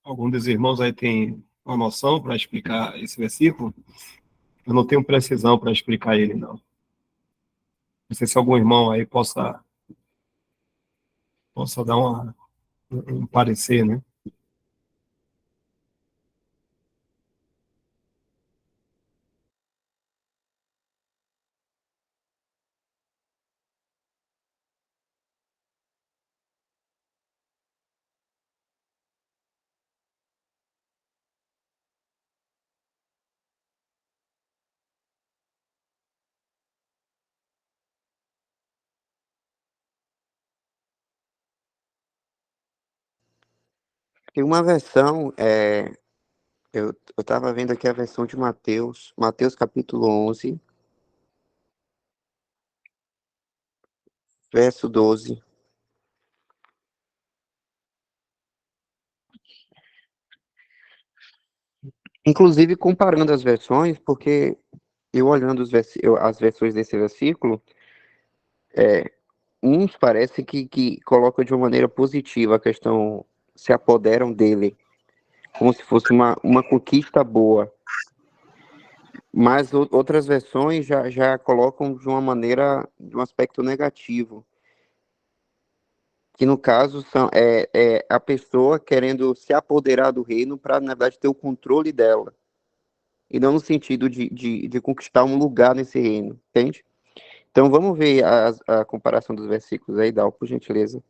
Algum dos irmãos aí tem uma noção para explicar esse versículo? Eu não tenho precisão para explicar ele, não. Não sei se algum irmão aí possa dar um parecer, né? Tem uma versão, eu estava vendo aqui a versão de Mateus, Mateus capítulo 11, verso 12. Inclusive comparando as versões, porque eu olhando as versões desse versículo, uns parece que colocam de uma maneira positiva a questão, se apoderam dele, como se fosse uma conquista boa. Mas outras versões já colocam de uma maneira, de um aspecto negativo, que no caso é a pessoa querendo se apoderar do reino para, na verdade, ter o controle dela, e não no sentido de conquistar um lugar nesse reino, entende? Então vamos ver a comparação dos versículos aí, Dal, por gentileza.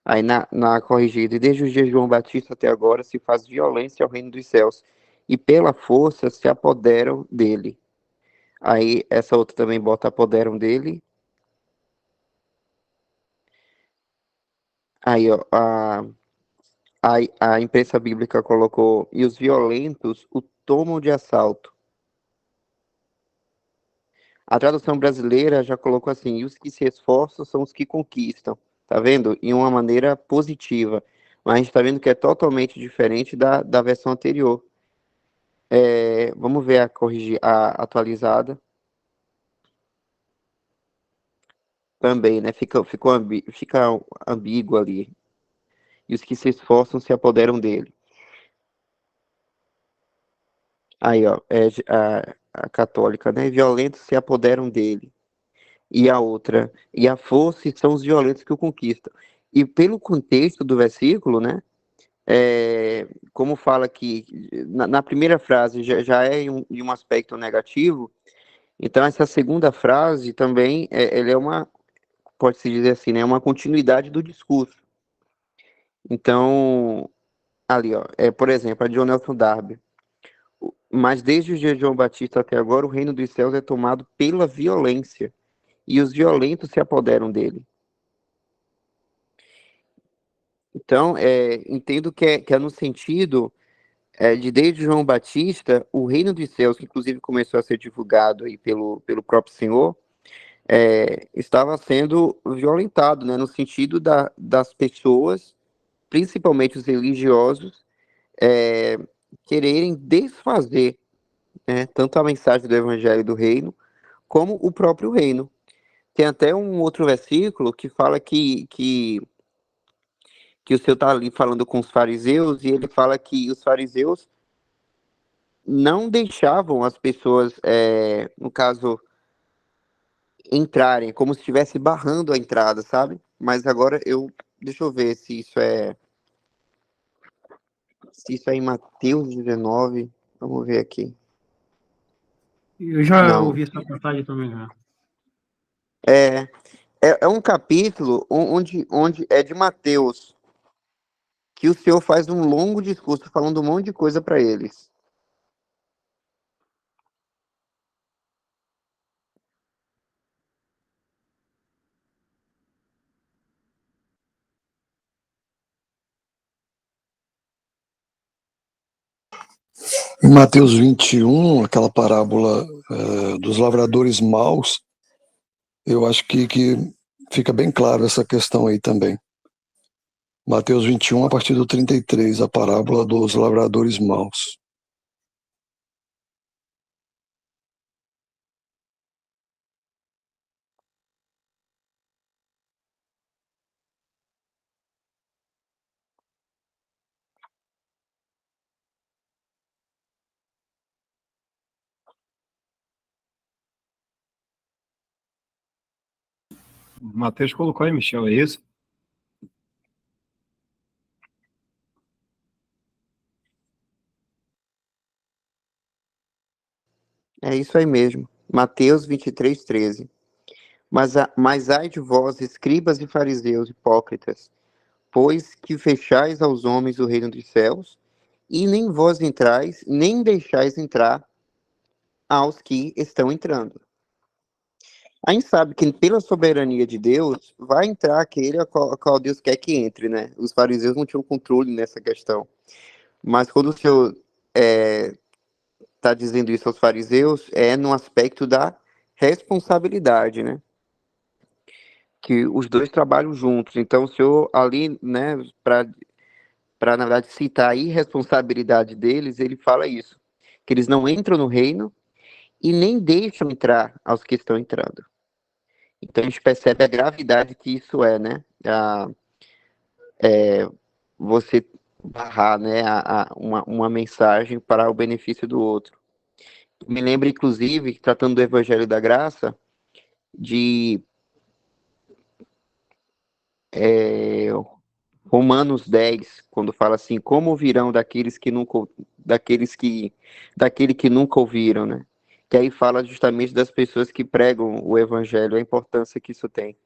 Aí na corrigida, e desde os dias de João Batista até agora se faz violência ao reino dos céus, e pela força se apoderam dele. Aí essa outra também bota apoderam dele. Aí, ó, a imprensa bíblica colocou, e os violentos o tomam de assalto. A tradução brasileira já colocou assim, e os que se esforçam são os que conquistam. Tá vendo? Em uma maneira positiva. Mas a gente tá vendo que é totalmente diferente da versão anterior. Vamos ver a atualizada também, né? Fica ambíguo ali. E os que se esforçam se apoderam dele. Aí, ó, a católica, né? Violentos se apoderam dele. E a outra, e a força são os violentos que o conquistam. E pelo contexto do versículo, né? Como fala que na primeira frase já é em um aspecto negativo, então essa segunda frase também ela é uma, pode-se dizer assim, né? Uma continuidade do discurso. Então, ali, ó, por exemplo, a John Nelson Darby. Mas desde os dias de João Batista até agora, o reino dos céus é tomado pela violência, e os violentos se apoderam dele. Então, entendo que é no sentido de desde João Batista, o reino dos céus, que inclusive começou a ser divulgado aí pelo próprio Senhor, estava sendo violentado, né, no sentido das pessoas, principalmente os religiosos, é, quererem desfazer, né, tanto a mensagem do evangelho do reino, como o próprio reino. Tem até um outro versículo que fala que o Senhor está ali falando com os fariseus, e ele fala que os fariseus não deixavam as pessoas, no caso, entrarem, como se estivesse barrando a entrada, sabe? Mas agora deixa eu ver se isso é em Mateus 19, vamos ver aqui. Eu já Não, ouvi essa passagem também, já. é, é um capítulo onde é de Mateus, que o Senhor faz um longo discurso falando um monte de coisa para eles. Em Mateus 21, aquela parábola dos lavradores maus, eu acho que fica bem claro essa questão aí também. Mateus 21, a partir do 33, a parábola dos lavradores maus. O Matheus colocou aí, Michel, é isso? É isso aí mesmo. Mateus 23:13. Mas ai de vós, escribas e fariseus hipócritas, pois que fechais aos homens o reino dos céus, e nem vós entrais, nem deixais entrar aos que estão entrando. A gente sabe que pela soberania de Deus, vai entrar aquele a qual Deus quer que entre, né? Os fariseus não tinham controle nessa questão. Mas quando o Senhor está dizendo isso aos fariseus, é no aspecto da responsabilidade, né? Que os dois trabalham juntos. Então, o Senhor ali, né, na verdade, citar a irresponsabilidade deles, ele fala isso, que eles não entram no reino e nem deixam entrar aos que estão entrando. Então, a gente percebe a gravidade que isso é, né? Você barrar, né, uma mensagem para o benefício do outro. Me lembra, inclusive, tratando do Evangelho da Graça, de Romanos 10, quando fala assim, como ouvirão daquele que nunca ouviram, né? Que aí fala justamente das pessoas que pregam o evangelho, a importância que isso tem.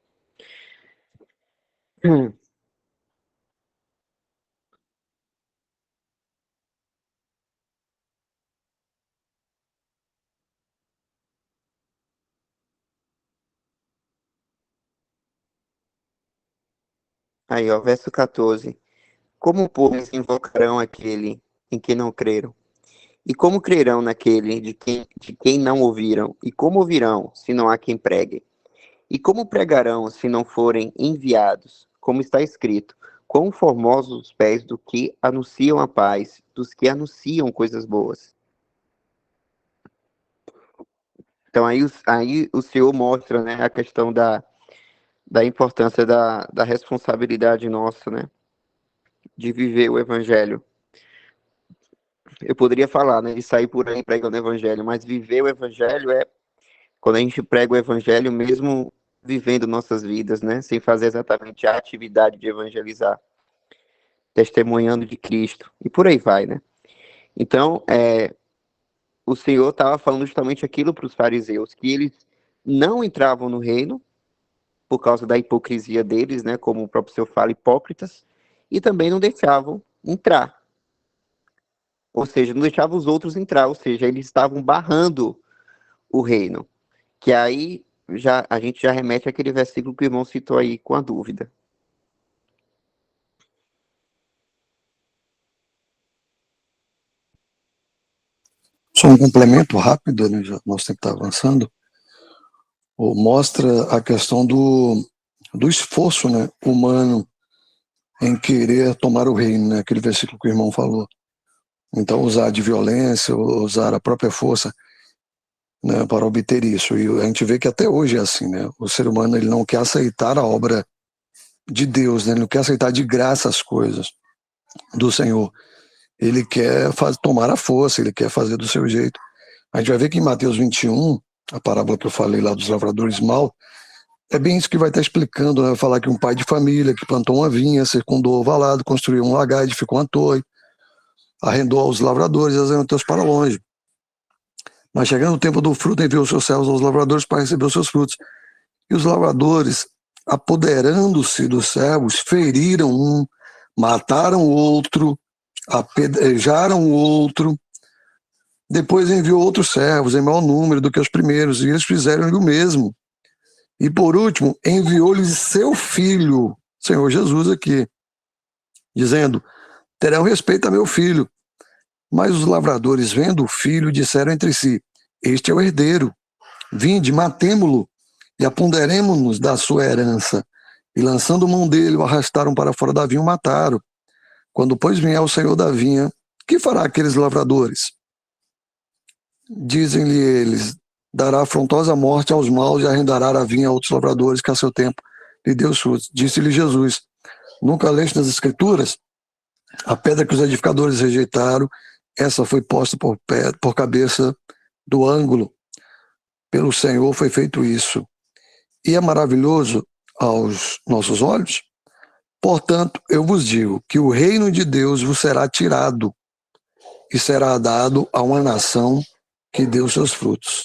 Aí, ó, verso 14. Como, pois, invocarão aquele em que não creram? E como crerão naquele de quem não ouviram? E como ouvirão, se não há quem pregue? E como pregarão, se não forem enviados? Como está escrito, quão formosos os pés do que anunciam a paz, dos que anunciam coisas boas. Então aí o Senhor mostra, né, a questão da importância da responsabilidade nossa, né, de viver o evangelho. Eu poderia falar, né, de sair por aí pregando o evangelho, mas viver o evangelho é quando a gente prega o evangelho mesmo vivendo nossas vidas, né, sem fazer exatamente a atividade de evangelizar, testemunhando de Cristo, e por aí vai, né. Então, o Senhor estava falando justamente aquilo para os fariseus, que eles não entravam no reino, por causa da hipocrisia deles, né, como o próprio Senhor fala, hipócritas, e também não deixavam entrar. Ou seja, não deixavam os outros entrar, ou seja, eles estavam barrando o reino. Que aí a gente já remete àquele versículo que o irmão citou aí com a dúvida. Só um complemento rápido, né, já nosso tempo está avançando, mostra a questão do esforço, né, humano em querer tomar o reino, né, aquele versículo que o irmão falou. Então, usar de violência, usar a própria força, né, para obter isso. E a gente vê que até hoje é assim, né? O ser humano, ele não quer aceitar a obra de Deus, né? Ele não quer aceitar de graça as coisas do Senhor. Ele quer tomar a força, ele quer fazer do seu jeito. A gente vai ver que em Mateus 21, a parábola que eu falei lá dos lavradores mal, é bem isso que vai estar explicando, né? Vai falar que um pai de família que plantou uma vinha, secundou o valado, construiu um lagar, edificou uma torre, arrendou aos lavradores e arrendou para longe. Mas chegando o tempo do fruto, enviou seus servos aos lavradores para receber os seus frutos. E os lavradores, apoderando-se dos servos, feriram um, mataram o outro, apedrejaram o outro. Depois enviou outros servos, em maior número do que os primeiros, e eles fizeram-lhe o mesmo. E por último, enviou-lhes seu filho, Senhor Jesus aqui, dizendo, terão respeito a meu filho. Mas os lavradores, vendo o filho, disseram entre si, este é o herdeiro, vinde, matemo-lo e apoderemo-nos da sua herança. E lançando mão dele, o arrastaram para fora da vinha e o mataram. Quando, pois, vier o senhor da vinha, que fará aqueles lavradores? Dizem-lhe eles, dará afrontosa morte aos maus e arrendará a vinha a outros lavradores que a seu tempo lhe deu frutos. Disse-lhe Jesus, nunca leste nas Escrituras? A pedra que os edificadores rejeitaram, essa foi posta por cabeça do ângulo. Pelo Senhor foi feito isso. E é maravilhoso aos nossos olhos? Portanto, eu vos digo que o reino de Deus vos será tirado e será dado a uma nação que deu seus frutos.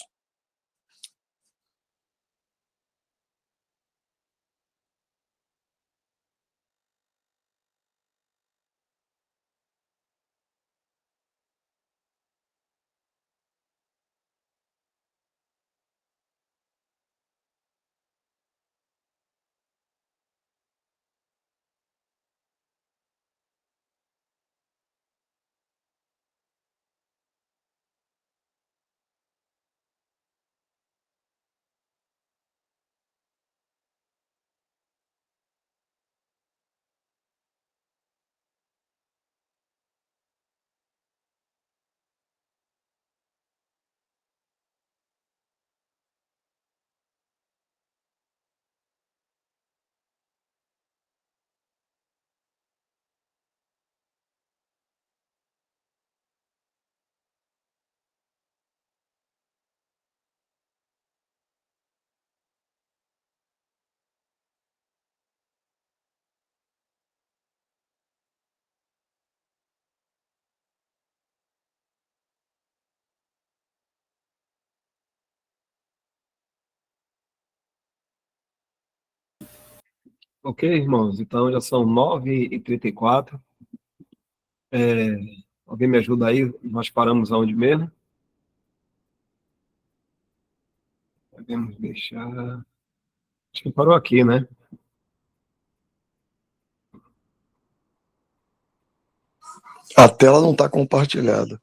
Ok, irmãos, então já são 9h34. Alguém me ajuda aí? Nós paramos aonde mesmo? Podemos deixar. Acho que parou aqui, né? A tela não está compartilhada.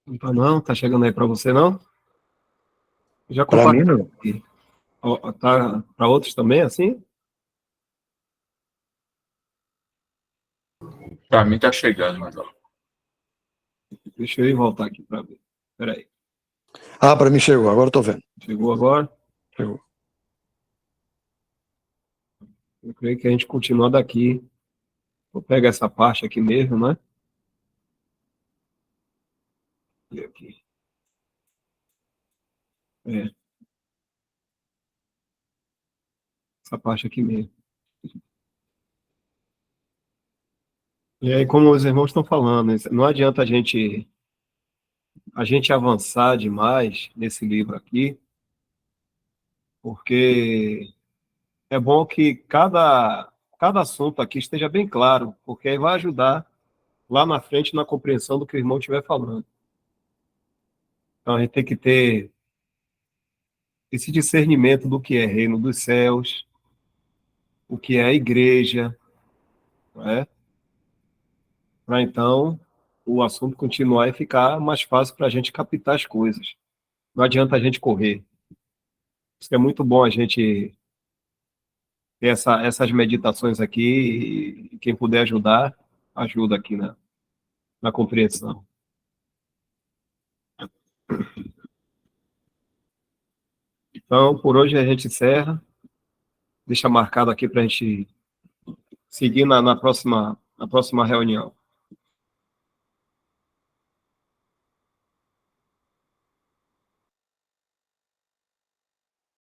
Não tá não? Tá chegando aí para você, não? Já Para mim, compartilhei não. aqui. Ó, tá para outros também, assim? Para mim tá chegando, Major. Deixa eu ir voltar aqui para ver. Espera aí. Ah, para mim chegou, agora estou vendo. Chegou agora? Chegou. Eu creio que a gente continua daqui. Vou pegar essa parte aqui mesmo, né? E aqui. Essa parte aqui mesmo. E aí, como os irmãos estão falando, não adianta a gente avançar demais nesse livro aqui, porque é bom que cada assunto aqui esteja bem claro, porque aí vai ajudar lá na frente na compreensão do que o irmão estiver falando. Então, a gente tem que ter esse discernimento do que é reino dos céus, o que é a igreja, não é? Para então o assunto continuar e ficar mais fácil para a gente captar as coisas. Não adianta a gente correr. Isso é muito bom a gente ter essas meditações aqui e quem puder ajudar, ajuda aqui na compreensão. Então, por hoje a gente encerra. Deixa marcado aqui para a gente seguir na próxima reunião.